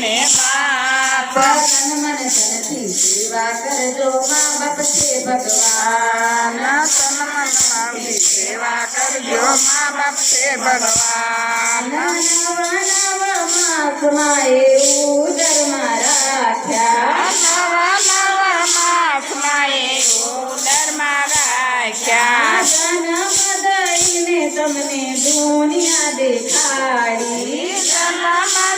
તમને માફ તન મન ધનથી સેવા કરજો મા બાપ છે ભગવાન તન મન ધનથી સેવા કરજો મા બાપ છે ભગવાન નવા નવા માસમાં એવું ધર્મ રાખ્યા નવા નવા માસમાં એવું ધર્મ રાખ્યા જન્મ દઈને તમને દુનિયા દેખાડી જન્મ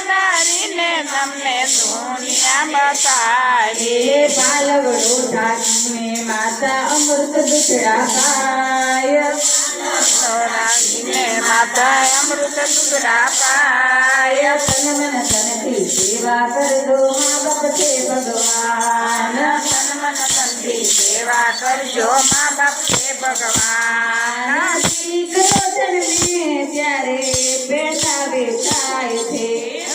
ધરીને તમને દુનિયા બતાડી પાલવડો ઢાંકીને માતા અમૃત દૂધડા પાય રાજીને માતા અમૃત દૂધડા પાય તન મન ધનથી સેવા કરજો મા બાપ છે ભગવાન તન મન ધનથી સેવા કરજો મા બાપ છે ભગવાન દીકરો જન્મે ત્યારે પહેરાવે થાય છે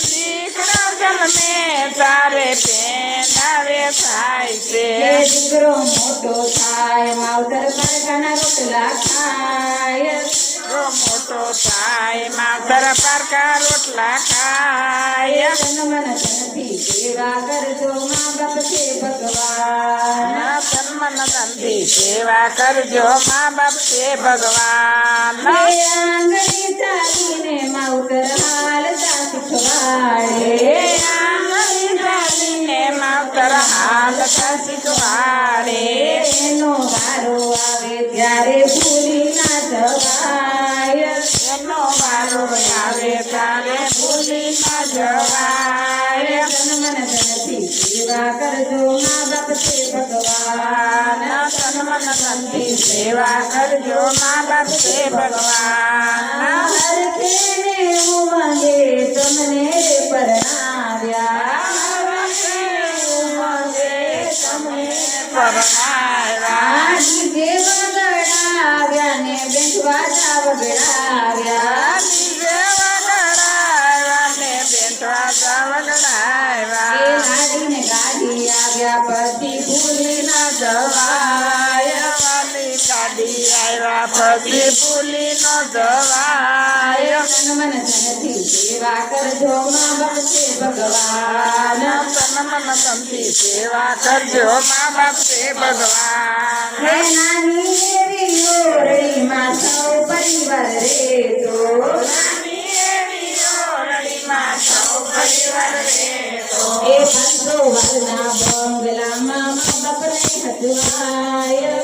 દીકરો જન્મે તારે પહેરાવે થાય છે દીકરો મોટો થાય માવતર પારકાના રોટલા ખાય મોટો થાય માવતર પારકા રોટલા ખાય તન મન ધનથી સેવા કરજો મા બાપ છે ભગવાન તન મન ધનથી સેવા કરજો મા બાપ છે ભગવાન આંગળી ચાલીને માવતર હાલતા શીખવાડે આંગળી ચાલીને માવતર હાલતા શીખવાડે એનો વારો આવે ત્યારે ભૂલી ના જવાય એનો વારો આવે ત્યારે ભૂલી ના જવાય તન મન ધનથી સેવા કરજો મા બાપ છે ભગવાન તન મન ધનથી સેવા કરજો મા બાપ છે ભગવાન હરખેને ઉમંગે તમને પરણાવ્યા પરણાવ્યા ડીજે વગડાવ્યા ને બેઠવાજા વગડાવ્યા લાડીને ગાડી આવ્યા પછી ભૂલી ના જવાય ગાડી આવ્યા પછી ભૂલી ન જવાય તન મન ધનથી સેવા કરજો મા બાપ છે ભગવાન તન મન ધનથી સેવા કરજો મા બાપ છે ભગવાન હે નાની એવી ઓરડીમાં સૌ પરિવાર રહેતો એ 500 વારના બંગલામાં મા બાપ ને હજવાય